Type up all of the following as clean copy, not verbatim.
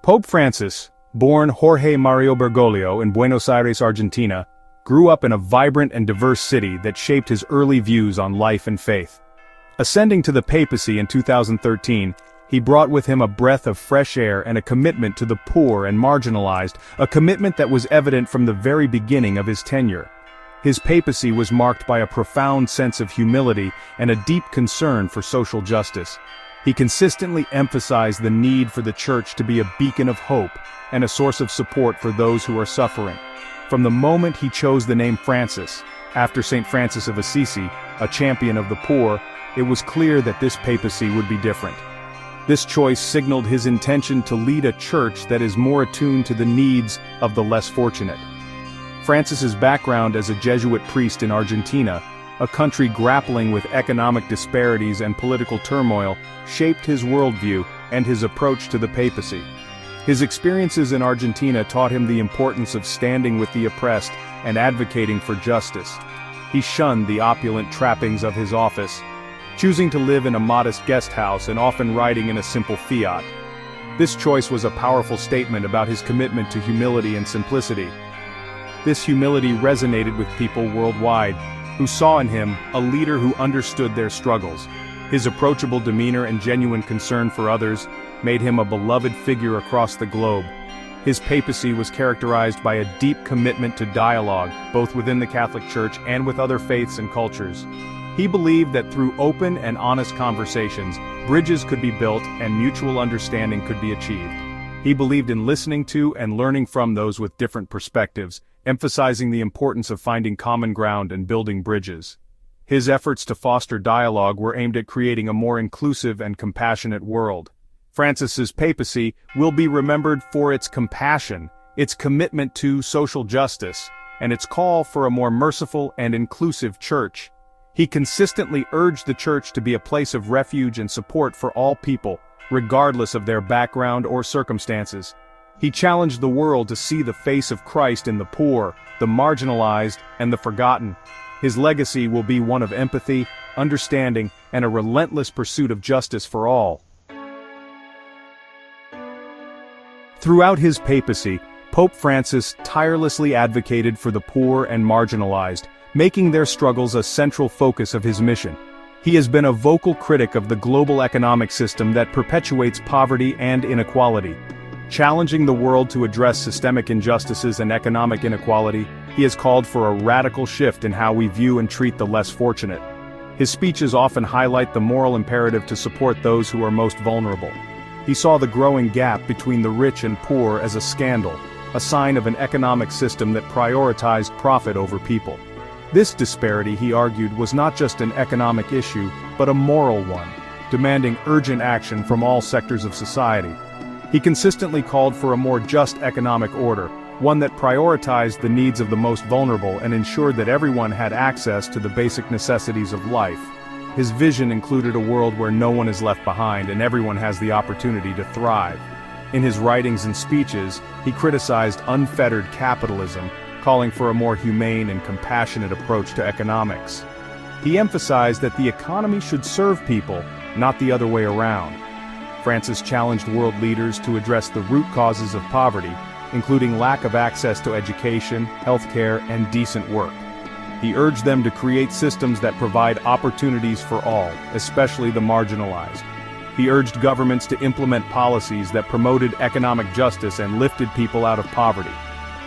Pope Francis, born Jorge Mario Bergoglio in Buenos Aires, Argentina, grew up in a vibrant and diverse city that shaped his early views on life and faith. Ascending to the papacy in 2013, he brought with him a breath of fresh air and a commitment to the poor and marginalized, a commitment that was evident from the very beginning of his tenure. His papacy was marked by a profound sense of humility and a deep concern for social justice. He consistently emphasized the need for the Church to be a beacon of hope and a source of support for those who are suffering. From the moment he chose the name Francis, after St. Francis of Assisi, a champion of the poor, it was clear that this papacy would be different. This choice signaled his intention to lead a church that is more attuned to the needs of the less fortunate. Francis's background as a Jesuit priest in Argentina, a country grappling with economic disparities and political turmoil, shaped his worldview and his approach to the papacy. His experiences in Argentina taught him the importance of standing with the oppressed and advocating for justice. He shunned the opulent trappings of his office, choosing to live in a modest guest house and often riding in a simple Fiat. This choice was a powerful statement about his commitment to humility and simplicity. This humility resonated with people worldwide, who saw in him a leader who understood their struggles. His approachable demeanor and genuine concern for others made him a beloved figure across the globe. His papacy was characterized by a deep commitment to dialogue, both within the Catholic Church and with other faiths and cultures. He believed that through open and honest conversations, bridges could be built and mutual understanding could be achieved. He believed in listening to and learning from those with different perspectives, emphasizing the importance of finding common ground and building bridges. His efforts to foster dialogue were aimed at creating a more inclusive and compassionate world. Francis's papacy will be remembered for its compassion, its commitment to social justice, and its call for a more merciful and inclusive church. He consistently urged the church to be a place of refuge and support for all people, regardless of their background or circumstances. He challenged the world to see the face of Christ in the poor, the marginalized, and the forgotten. His legacy will be one of empathy, understanding, and a relentless pursuit of justice for all. Throughout his papacy, Pope Francis tirelessly advocated for the poor and marginalized, making their struggles a central focus of his mission. He has been a vocal critic of the global economic system that perpetuates poverty and inequality. Challenging the world to address systemic injustices and economic inequality, he has called for a radical shift in how we view and treat the less fortunate. His speeches often highlight the moral imperative to support those who are most vulnerable. He saw the growing gap between the rich and poor as a scandal, a sign of an economic system that prioritized profit over people. This disparity, he argued, was not just an economic issue, but a moral one, demanding urgent action from all sectors of society. He consistently called for a more just economic order, one that prioritized the needs of the most vulnerable and ensured that everyone had access to the basic necessities of life. His vision included a world where no one is left behind and everyone has the opportunity to thrive. In his writings and speeches, he criticized unfettered capitalism, calling for a more humane and compassionate approach to economics. He emphasized that the economy should serve people, not the other way around. Francis challenged world leaders to address the root causes of poverty, including lack of access to education, healthcare, and decent work. He urged them to create systems that provide opportunities for all, especially the marginalized. He urged governments to implement policies that promoted economic justice and lifted people out of poverty.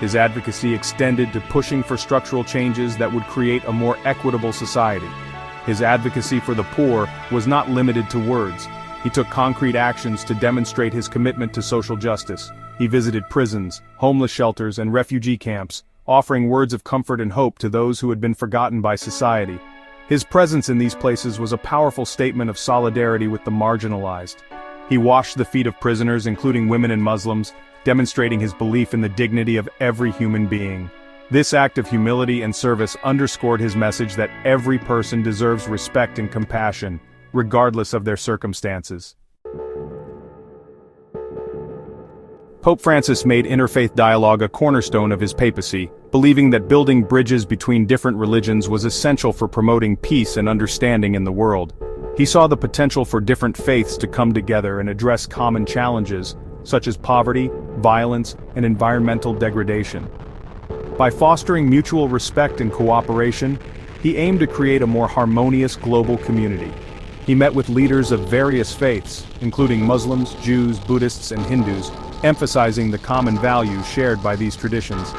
His advocacy extended to pushing for structural changes that would create a more equitable society. His advocacy for the poor was not limited to words. He took concrete actions to demonstrate his commitment to social justice. He visited prisons, homeless shelters, and refugee camps, offering words of comfort and hope to those who had been forgotten by society. His presence in these places was a powerful statement of solidarity with the marginalized. He washed the feet of prisoners, including women and Muslims, demonstrating his belief in the dignity of every human being. This act of humility and service underscored his message that every person deserves respect and compassion, regardless of their circumstances. Pope Francis made interfaith dialogue a cornerstone of his papacy, believing that building bridges between different religions was essential for promoting peace and understanding in the world. He saw the potential for different faiths to come together and address common challenges, such as poverty, violence, and environmental degradation. By fostering mutual respect and cooperation, he aimed to create a more harmonious global community. He met with leaders of various faiths, including Muslims, Jews, Buddhists, and Hindus, emphasizing the common values shared by these traditions.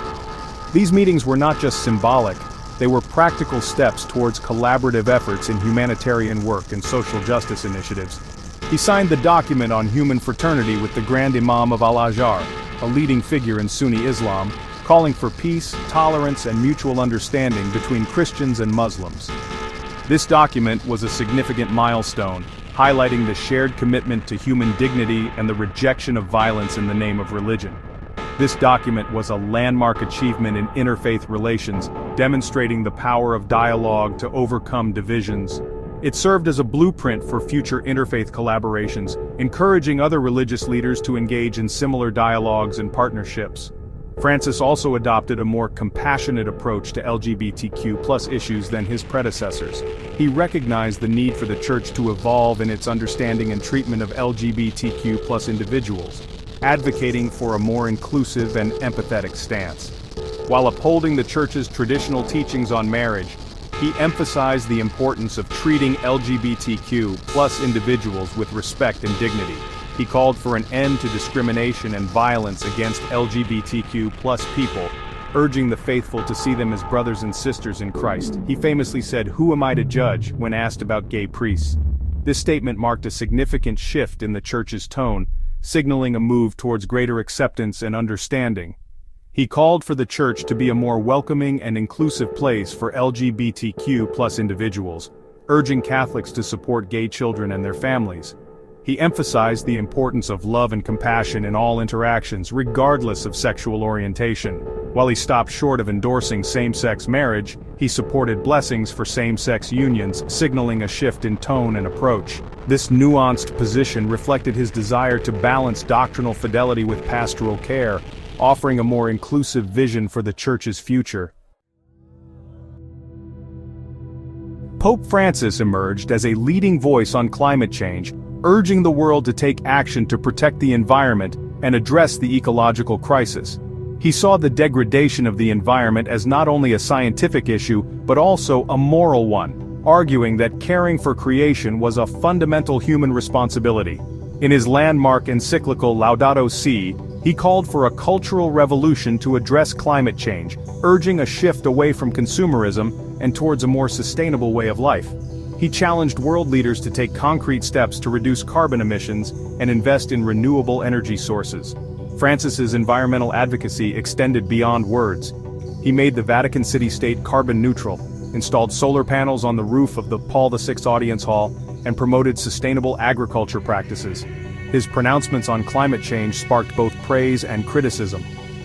These meetings were not just symbolic, they were practical steps towards collaborative efforts in humanitarian work and social justice initiatives. He signed the document on human fraternity with the Grand Imam of Al-Azhar, a leading figure in Sunni Islam, calling for peace, tolerance, and mutual understanding between Christians and Muslims. This document was a significant milestone, highlighting the shared commitment to human dignity and the rejection of violence in the name of religion. This document was a landmark achievement in interfaith relations, demonstrating the power of dialogue to overcome divisions. It served as a blueprint for future interfaith collaborations, encouraging other religious leaders to engage in similar dialogues and partnerships. Francis also adopted a more compassionate approach to LGBTQ+ issues than his predecessors. He recognized the need for the Church to evolve in its understanding and treatment of LGBTQ+ individuals, advocating for a more inclusive and empathetic stance. While upholding the Church's traditional teachings on marriage, he emphasized the importance of treating LGBTQ+ individuals with respect and dignity. He called for an end to discrimination and violence against LGBTQ+ people, urging the faithful to see them as brothers and sisters in Christ. He famously said, "Who am I to judge?" when asked about gay priests. This statement marked a significant shift in the Church's tone, signaling a move towards greater acceptance and understanding. He called for the Church to be a more welcoming and inclusive place for LGBTQ+ individuals, urging Catholics to support gay children and their families. He emphasized the importance of love and compassion in all interactions, regardless of sexual orientation. While he stopped short of endorsing same-sex marriage, he supported blessings for same-sex unions, signaling a shift in tone and approach. This nuanced position reflected his desire to balance doctrinal fidelity with pastoral care, offering a more inclusive vision for the Church's future. Pope Francis emerged as a leading voice on climate change, urging the world to take action to protect the environment and address the ecological crisis. He saw the degradation of the environment as not only a scientific issue, but also a moral one, arguing that caring for creation was a fundamental human responsibility. In his landmark encyclical Laudato Si', he called for a cultural revolution to address climate change, urging a shift away from consumerism and towards a more sustainable way of life. He challenged world leaders to take concrete steps to reduce carbon emissions and invest in renewable energy sources. Francis's environmental advocacy extended beyond words. He made the Vatican city-state carbon neutral, installed solar panels on the roof of the Paul VI Audience Hall, and promoted sustainable agriculture practices. His pronouncements on climate change sparked both praise and criticism.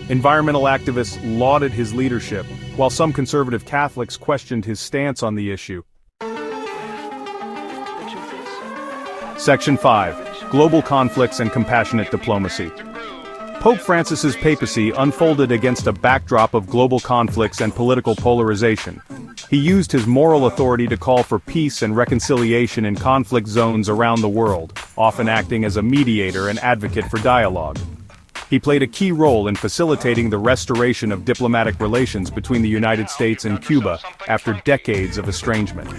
Environmental activists lauded his leadership, while some conservative Catholics questioned his stance on the issue. Section 5. Global Conflicts and Compassionate Diplomacy. Pope Francis's papacy unfolded against a backdrop of global conflicts and political polarization. He used his moral authority to call for peace and reconciliation in conflict zones around the world, often acting as a mediator and advocate for dialogue. He played a key role in facilitating the restoration of diplomatic relations between the United States and Cuba after decades of estrangement.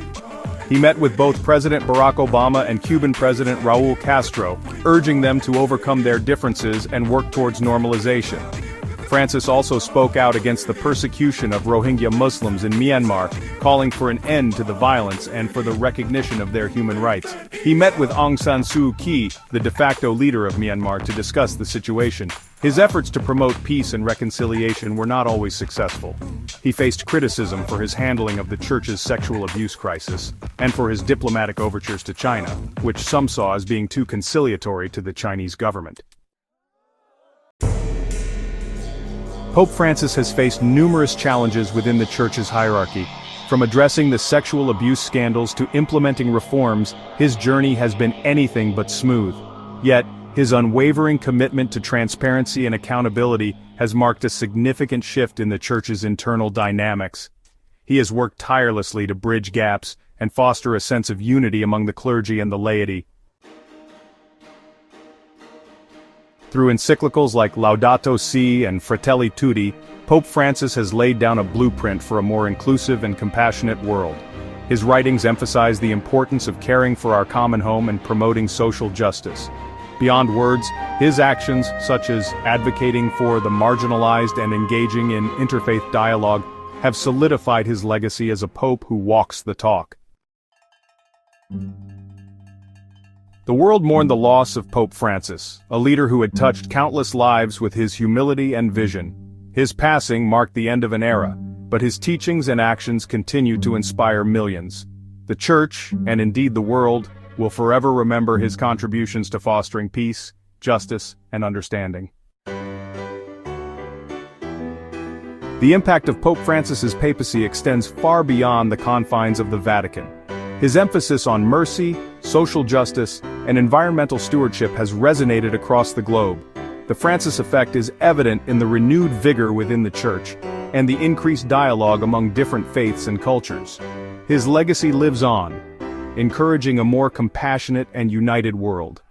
He met with both President Barack Obama and Cuban President Raúl Castro, urging them to overcome their differences and work towards normalization. Francis also spoke out against the persecution of Rohingya Muslims in Myanmar, calling for an end to the violence and for the recognition of their human rights. He met with Aung San Suu Kyi, the de facto leader of Myanmar, to discuss the situation. His efforts to promote peace and reconciliation were not always successful. He faced criticism for his handling of the Church's sexual abuse crisis, and for his diplomatic overtures to China, which some saw as being too conciliatory to the Chinese government. Pope Francis has faced numerous challenges within the Church's hierarchy. From addressing the sexual abuse scandals to implementing reforms, his journey has been anything but smooth. Yet, his unwavering commitment to transparency and accountability has marked a significant shift in the Church's internal dynamics. He has worked tirelessly to bridge gaps and foster a sense of unity among the clergy and the laity. Through encyclicals like Laudato Si and Fratelli Tutti, Pope Francis has laid down a blueprint for a more inclusive and compassionate world. His writings emphasize the importance of caring for our common home and promoting social justice. Beyond words, his actions, such as advocating for the marginalized and engaging in interfaith dialogue, have solidified his legacy as a pope who walks the talk. The world mourned the loss of Pope Francis, a leader who had touched countless lives with his humility and vision. His passing marked the end of an era, but his teachings and actions continue to inspire millions. The Church, and indeed the world, will forever remember his contributions to fostering peace, justice, and understanding. The impact of Pope Francis's papacy extends far beyond the confines of the Vatican. His emphasis on mercy, social justice, and environmental stewardship has resonated across the globe. The Francis effect is evident in the renewed vigor within the Church, and the increased dialogue among different faiths and cultures. His legacy lives on, encouraging a more compassionate and united world.